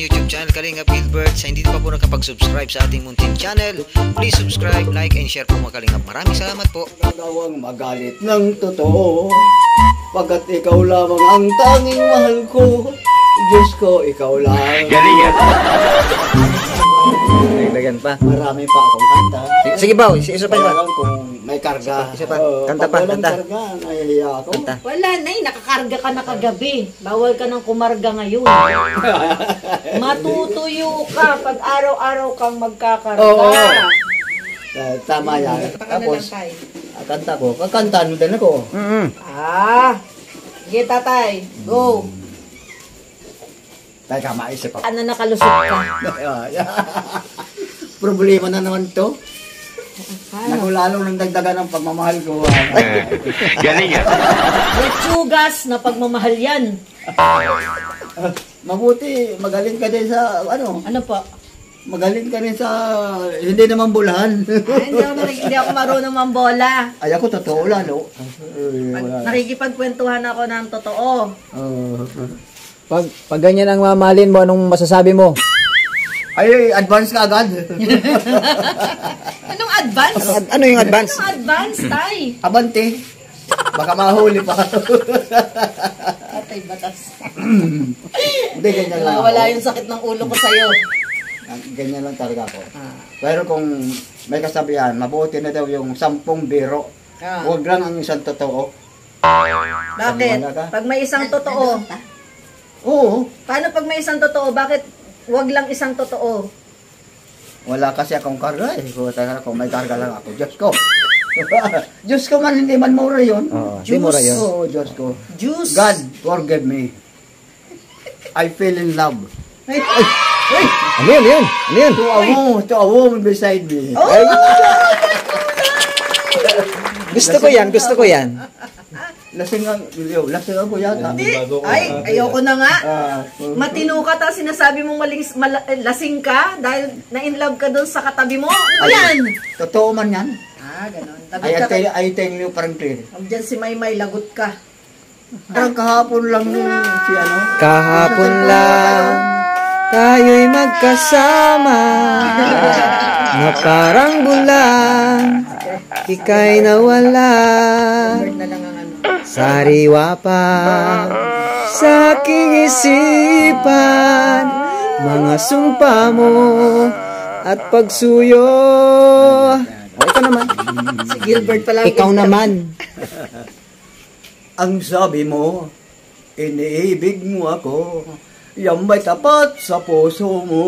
YouTube channel Kalingap Gilbert. Sa hindi pa po nakapag-subscribe sa ating munting channel, please subscribe, like, and share po mga Kalingap. Maraming salamat po. Nagawang magalit ng totoo, pagkat ikaw lamang ang tanging mahal ko. Diyos ko, ikaw lang. Galing yan. Dagdagan pa. Marami pa akong kanta. Sige ba, isa pa ba? Kung may karga. Isa pa. Kanta pa, Pag walang kanta. karga, nahihiya ako. Kanta. Wala na nakakarga ka na kagabi. Bawal ka ng kumarga ngayon. Matutuyo ka pag araw-araw kang magkakarga. Oo. Tama yan. Baka na lang Tapos, tayo. kanta ko. Kakantaan mo din ako. Sige tatay, go. Teka, maisip ako. Ano nakalusot ka? Problema na naman to. Naku, lalong nang dagdagan ng pagmamahal ko. Galing yan. Lechugas na pagmamahal yan. Mabuti, magaling ka din sa, ano, Ano po? magaling ka rin sa, hindi naman bulahan. Hindi ako marunong mambola. Ay, ako totoo lalo. Nakikipagkwentuhan ako ng totoo. Pag ganyan ang mamahalin mo, anong masasabi mo? Ay, advance ka agad. Anong advance? Ano yung advance? Anong advance, tay? Abante. Baka mahuli pa. Atay, batas. Hindi, ganyan lang. Wala ako. yung sakit ng ulo ko sa'yo. Ganyan lang talaga ako. Pero kung may kasabihan, mabuti na daw yung 10 biro. Huwag lang ang isang totoo. Bakit? Pag may isang totoo, Oo. paano pag may isang totoo, bakit wag lang isang totoo? Wala kasi akong karga eh. Kung may karga lang ako, Diyos ko. Diyos ko man, hindi man mura yun. Oo, hindi mura yun. Oo, Diyos ko. Juice. God, forgive me. I fell in love. Ano yun? Ano yun? To a woman beside me. Gusto ko yan. Lasing ako yata. Ay, ayoko na nga. Ah, Matino ka, tapos sinasabi mong lasing ka dahil na-in-love ka doon sa katabi mo. Ano yan? totoo man yan. Ganon. Lagot ka. I tell you frankly. Huwag dyan si Maymay, lagot ka. Parang kahapon lang si ano. Kahapon lang tayo'y magkasama na parang bulan, ika'y nawala. Na lang ang ano. Sariwa pa sa aking isipan, mga sumpa mo at pagsuyo. Ikaw naman. Si Gilbert pala. Ikaw naman. Ang sabi mo, iniibig mo ako, yung may tapat sa puso mo.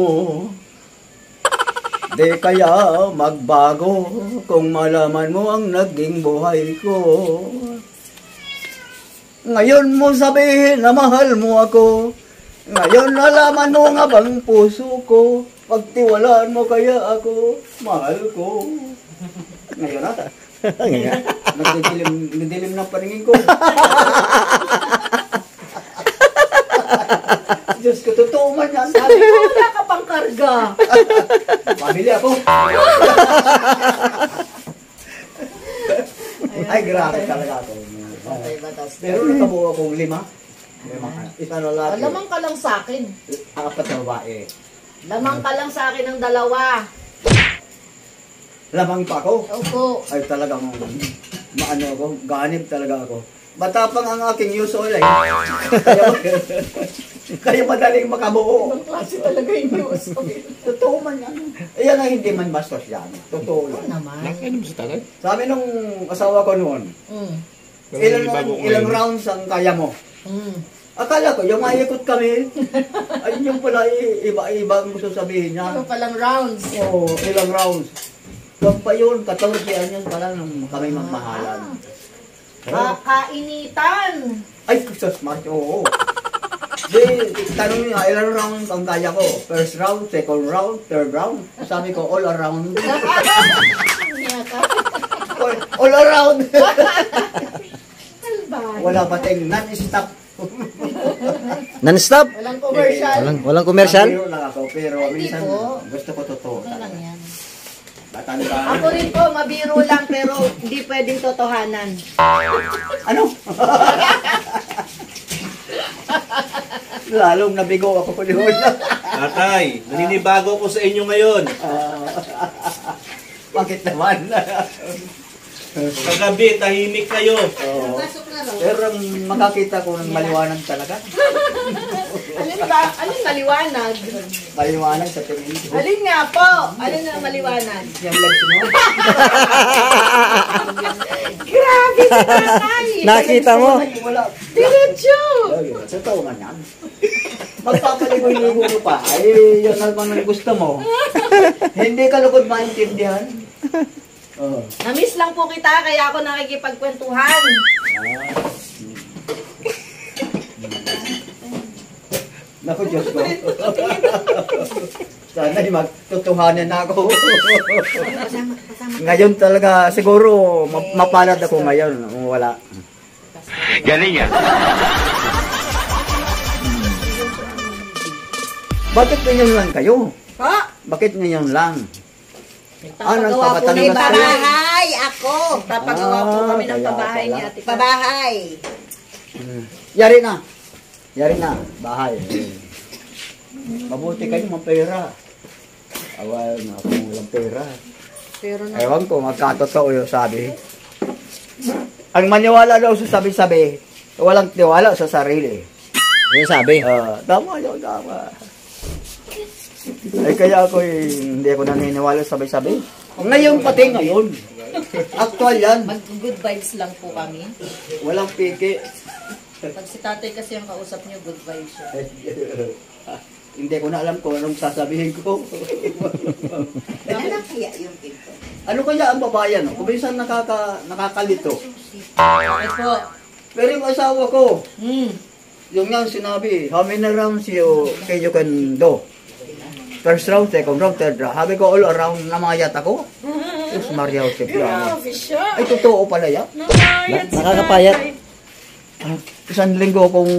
Di kaya magbago kung malaman mo ang naging buhay ko. Ngayon mo sabihin na mahal mo ako. Ngayon nalaman mo nga bang puso ko. Pagtiwalaan mo kaya ako, mahal ko. Ngayon ata. Nagdidilim ng paningin ko. Diyos ko, totoo man yan. Sabi ko, wala ka pang karga. Pamili ako. Ay, grabe talaga ako. Atay, batas. Pero nakabuo akong 5. Isa na lahat. Lamang ka lang sa akin. 4 na babae. Lamang ka lang sa akin ng 2. Lamang pa ako. Opo. Ay talagang maano ako, ganib talaga ako. Matapang ang aking use oil ay. Kaya madaling makabuo. Ang klase talaga yung news. Totoo man yan. Ayan ang hindi man bastos yan. Totoo lang. Naman. Sabi nung asawa ko noon, ilang rounds ang kaya mo? Akala ko, yung maikot kami, ayun yung pala iba-iba ang gusto sabihin niya. Ano palang rounds? Oo, ilang rounds. Huwag pa yun, 14 años pa lang nung kami magmahalan. Kainitan. Ay, kusas March, oo. Di, tanong niya, ilang round ang kaya ko? First round, second round, third round. Sabi ko, all around. All around. Wala pa tayong non-stop. Non-stop? Walang commercial. Walang commercial? Biro lang ako, pero Hindi minsan po. gusto ko totoo. Ano lang yan? Batanda. Ako rin po, mabiro lang pero hindi pwedeng totohanan. Ano? Lalong nabigo ako po noon. Tatay, naninibago ko sa inyo ngayon. Bakit naman? Kagabi, tahimik kayo. Oo. Pero makakita ko ng maliwanag talaga. Alin maliwanag? Maliwanag sa tingin ko. Alin nga po? Alin ang maliwanag? Yung legs mo. Grabe si tatay! Nakita mo? Wala. Diretso! Totoo nga yan. Magpapaligoy-ligo ko pa. Ay, yun naman ang gusto mo. Hindi ka lugod maintindihan. Oo. Namiss lang po kita, kaya ako nakikipagkwentuhan. Naku, Diyos ko. Sana'y magtutuhanan na ako. Ngayon talaga, siguro, mapalad ako ngayon. Wala. Galing yan. Bakit ngayon lang kayo? Ha? Bakit ngayon lang? Papagawa po nagpapatanong ng na kayo? pabahay ako. Papagawa po kami ng kaya pabahay pala. ni Ate. Pabahay. Yari na. Yari na. Bahay. Mabuti kayo mga pera. Awal na ako walang pera. Pero na. Ewan ko, magkatotoo yung sabi. Ang maniwala daw sa sabi-sabi, walang tiwala sa sarili. Yung sabi. Tama yun, tama. Ay kaya ako hindi ako naniniwala sa sabi-sabi. Ngayon pati ngayon. Actual yan. Mag-good vibes lang po kami. Walang piki. Pag si tatay kasi ang kausap niyo, good vibes siya. Hindi ko na alam kung anong sasabihin ko. Ano kaya yung pinto? Ano kaya ang babayan? Kung minsan nakakalito. Bakit po? Pero yung asawa ko, Hmm. yung nga sinabi, how many rounds you can do? First round, second round, third round. Sabi ko all around namayat ako. Diyos Maria Jose. Grabe siya. Ay, totoo pala yan. Namayat si Nakakapayat. tatay. Isang linggo kong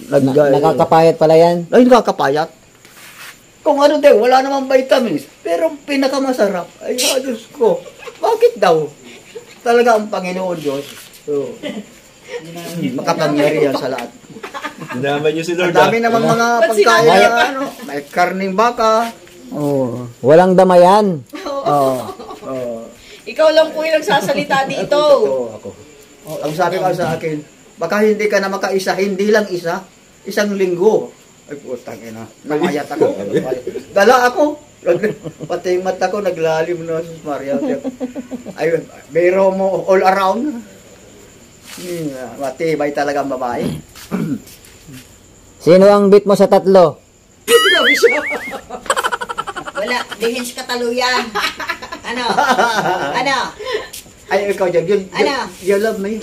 Nakakapayat pala yan. Ay, nakakapayat. Kung ano daw, wala namang vitamins. Pero pinakamasarap. Ay, Diyos ko. Bakit daw? Talaga ang Panginoon Diyos. So, makapangyarihan sa lahat. Dinaman niyo si Ang Lord. dami namang mga pagkain sinabi? na ano, may karning baka. Oh, walang damayan. Oh, oh. Ikaw lang po yung nagsasalita dito. Totoo ako. Ang sabi ko sa akin, baka hindi ka na makaisa, hindi lang isa, isang linggo. Ay putang ina, namayat ako. Dala ako. Pati yung mata ko naglalim na sa Maria. Ay, biro mo all around. Matibay talaga ang babae. Sino ang beat mo sa tatlo? Grabe siya. Wala, dihins kataluyan. Ano? Ano? Ay, ikaw dyan, Ano? you love me.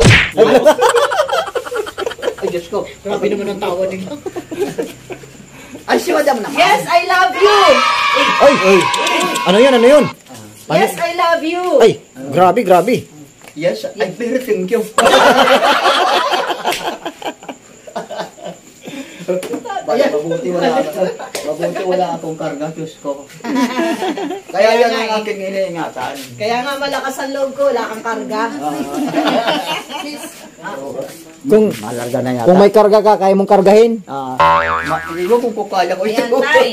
Ay, Diyos ko. Grabe naman ang tawa nila. Ay, si Madam naman. Yes, I love you! Ay, ay. Ano yun, ano yun? Yes, I love you! Ay, grabe, grabe. Yes, I very thank you. Mabuti wala akong karga, Diyos ko. Kaya yan ang aking iniingatan. Kaya nga malakas ang loob ko, wala kang karga. Kung, Malarga na yata. kung may karga ka, kaya mong kargahin. Hindi ko kung kukaya ko Ayan, ito. tay.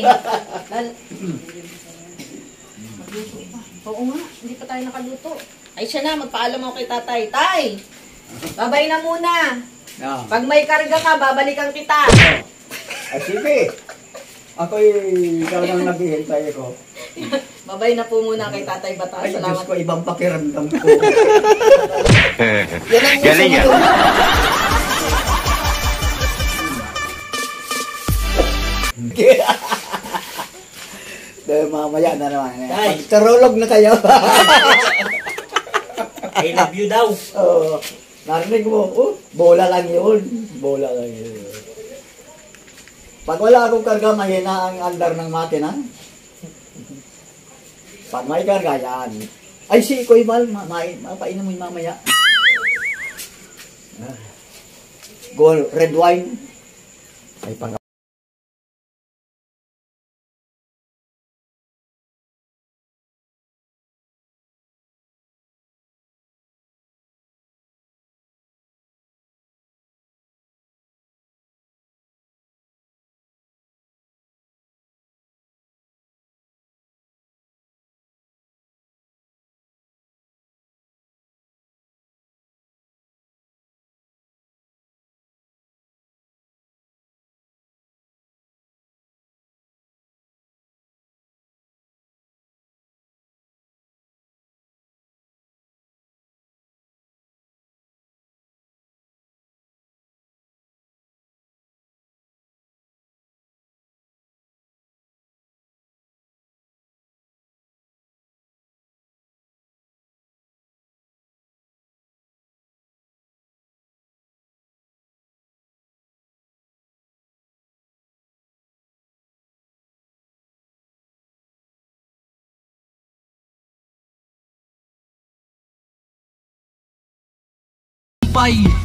Oo nga, hindi pa tayo nakaluto. Ay siya na, magpaalam ako kay tatay. Tay! Babay na muna. Ah. Pag may karga ka, babalikan kita. Ay, sige. Ako'y talagang naghihintay ko. Babay na po muna kay tatay Bata. Ay, Diyos Salamat. ko, ibang pakiramdam ko. Galing yan. Dahil mamaya na naman. Pagtarulog na kayo. I love you daw. Oo. Narinig mo, bola lang yun. Bola lang yun. Pag wala akong karga, mahina ang andar ng makina. Pag may karga, yan. Ay, si Ikoy Val, mapainom mo yung mamaya. Gold, red wine. Ay, pang tagumpay.